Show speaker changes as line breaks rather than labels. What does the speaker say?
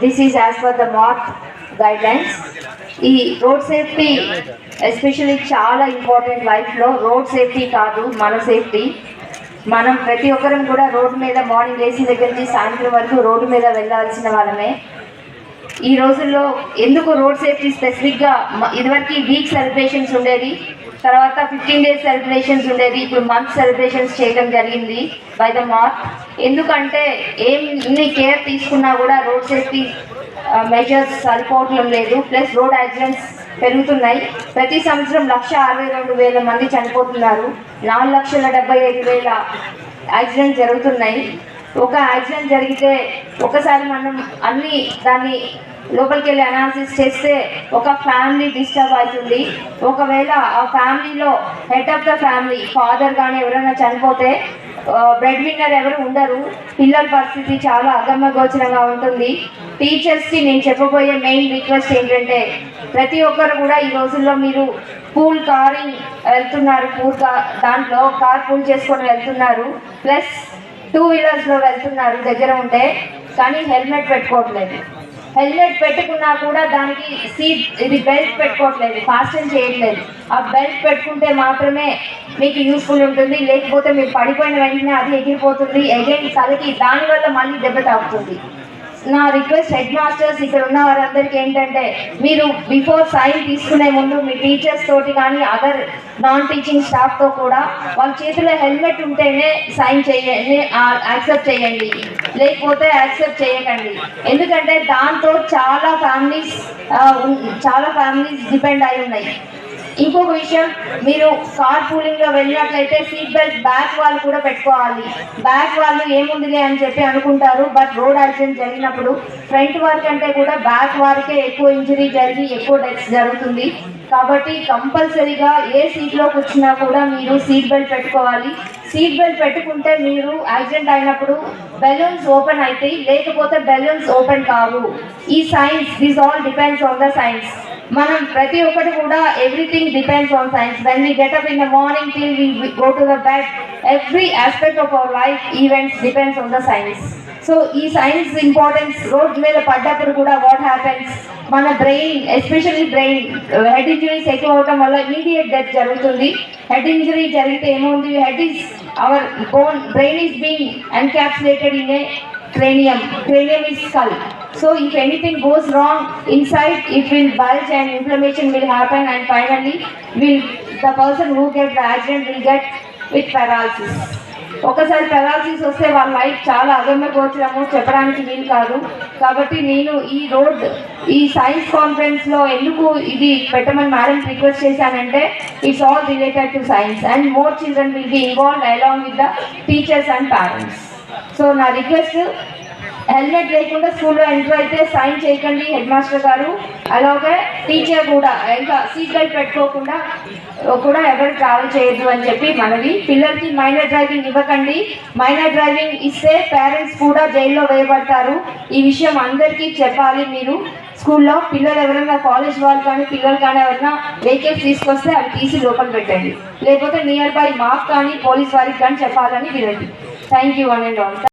This is as per the MORTH guidelines. ఈ road safety especially చాలా important లైఫ్లో. Road safety కాదు, మన సేఫ్టీ. మనం ప్రతి ఒక్కరం కూడా రోడ్డు మీద మార్నింగ్ లేచిన దగ్గర నుంచి సాయంత్రం వరకు రోడ్డు మీద వెళ్ళాల్సిన వాళ్ళమే. ఈ రోజుల్లో ఎందుకు రోడ్ సేఫ్టీ స్పెసిఫిక్గా ఇదివరకు వీక్ సెలబ్రేషన్స్ ఉండేది, తర్వాత 15 days సెలబ్రేషన్స్ ఉండేది, ఇప్పుడు మంత్ సెలబ్రేషన్స్ చేయడం జరిగింది బై ద మార్క్. ఎందుకంటే ఎన్ని కేర్ తీసుకున్నా కూడా రోడ్ సేఫ్టీ మెజర్స్ సరిపోవటం లేదు. ప్లస్ రోడ్ యాక్సిడెంట్స్ పెరుగుతున్నాయి. ప్రతి సంవత్సరం 1,62,000 మంది చనిపోతున్నారు. 4,75,000 యాక్సిడెంట్స్ జరుగుతున్నాయి. ఒక యాక్సిడెంట్ జరిగితే ఒకసారి మనం దాన్ని లోపలికి వెళ్ళి అనాలిసిస్ చేస్తే ఒక ఫ్యామిలీ డిస్టర్బ్ అవుతుంది. ఒకవేళ ఆ ఫ్యామిలీలో head of the family father కానీ ఎవరైనా చనిపోతే బ్రెడ్ విన్నర్ ఎవరు ఉండరు. పిల్లల పరిస్థితి చాలా అగమ్యగోచరంగా ఉంటుంది. టీచర్స్కి నేను చెప్పబోయే మెయిన్ రిక్వెస్ట్ ఏంటంటే, ప్రతి ఒక్కరు కూడా ఈ రోజుల్లో మీరు పూల్ కారింగ్ వెళ్తున్నారు, దాంట్లో కార్ పూల్ చేసుకొని వెళ్తున్నారు, ప్లస్ 2 wheelersలో వెళ్తున్నారు దగ్గర ఉంటే, కానీ హెల్మెట్ పెట్టుకోవట్లేదు. హెల్మెట్ పెట్టుకున్నా కూడా దానికి ఇది బెల్ట్ పెట్టుకోవట్లేదు, ఫాస్టన్ చేయట్లేదు. ఆ బెల్ట్ పెట్టుకుంటే మాత్రమే మీకు యూస్ఫుల్ ఉంటుంది. లేకపోతే మీరు పడిపోయిన వెంటనే అది ఎగిరిపోతుంది, అగైన్ తలకి, దానివల్ల మళ్ళీ దెబ్బ తాకుతుంది. నా రిక్వెస్ట్ హెడ్ మాస్టర్స్, ఇక్కడ ఉన్న వారందరికీ ఏంటంటే, మీరు బిఫోర్ సైన్ తీసుకునే ముందు మీ టీచర్స్ తోటి కానీ అదర్ నాన్ టీచింగ్ స్టాఫ్తో కూడా వాళ్ళ చేతిలో హెల్మెట్ ఉంటేనే సైన్ చేయండి, యాక్సెప్ట్ చేయండి, లేకపోతే యాక్సెప్ట్ చేయకండి. ఎందుకంటే దాంతో చాలా ఫ్యామిలీస్ డిపెండ్ అయి ఉన్నాయి. ఇంకొక విషయం, మీరు కార్ పూలింగ్లో వెళ్ళినట్లయితే సీట్ బెల్ట్ బ్యాక్ వాళ్ళు కూడా పెట్టుకోవాలి. బ్యాక్ వాళ్ళు ఏముందిలే అని చెప్పి అనుకుంటారు, బట్ రోడ్ యాక్సిడెంట్ జరిగినప్పుడు ఫ్రంట్ వారి కంటే కూడా బ్యాక్ వారికే ఎక్కువ ఇంజరీ జరిగి ఎక్కువ డెత్స్ జరుగుతుంది. కాబట్టి కంపల్సరీగా ఏ సీట్లో కూర్చున్నా కూడా మీరు సీట్ బెల్ట్ పెట్టుకోవాలి. సీట్ బెల్ట్ పెట్టుకుంటే మీరు యాక్సిడెంట్ అయినప్పుడు బెలూన్స్ ఓపెన్ అవుతాయి, లేకపోతే బెలూన్స్ ఓపెన్ కావు. ఈ science, this all depends on the science. మనం ప్రతి ఒక్కటి కూడా everything depends on science. When we get up in the morning till we go to the bed, every aspect of our life events depends on the science. So ఈ science importance, road మీద పడ్డప్పుడు కూడా what happens, మన brain, especially brain, head injuries ఎక్కువ అవడం వల్ల immediate death జరుగుతుంది. Head injury జరిగితే ఏముంది, head is our bone, brain is being encapsulated in a cranium is skull. So if anything goes wrong inside, it will bulge and inflammation will happen, and finally the person who gets the accident will get with paralysis. ఒకసారి paralysis వస్తే వాళ్ళ life చాలా అగమ్యగోచరము, చెప్పడానికి వీలు కాదు. కాబట్టి నేను ఈ సైన్స్ కాన్ఫరెన్స్లో ఎందుకు ఇది పెట్టమని మేడం రిక్వెస్ట్ చేశానంటే, it's all related to science and more children will be involved along with the teachers and parents. So నా రిక్వెస్ట్, హెల్మెట్ లేకుండా స్కూల్లో ఎంటర్ అయితే సైన్ చేయకండి హెడ్ మాస్టర్ గారు. అలాగే టీచర్ కూడా ఇంకా సీట్ బెల్ట్ పెట్టుకోకుండా కూడా ఎవరు ట్రావెల్ చేయొద్దు అని చెప్పి మనవి. పిల్లలకి మైనర్ డ్రైవింగ్ ఇవ్వకండి. మైనర్ డ్రైవింగ్ ఇస్తే పేరెంట్స్ కూడా జైల్లో వేయబడతారు. ఈ విషయం అందరికీ చెప్పాలి. మీరు స్కూల్లో పిల్లలు ఎవరైనా, కాలేజ్ వాళ్ళు కానీ పిల్లలు కానీ ఎవరైనా వెహికల్స్ తీసుకొస్తే అవి తీసి లోపల పెట్టండి, లేకపోతే నియర్ బై మాకు కానీ పోలీస్ వారికి కానీ చెప్పాలని వినండి. Thank you one and all.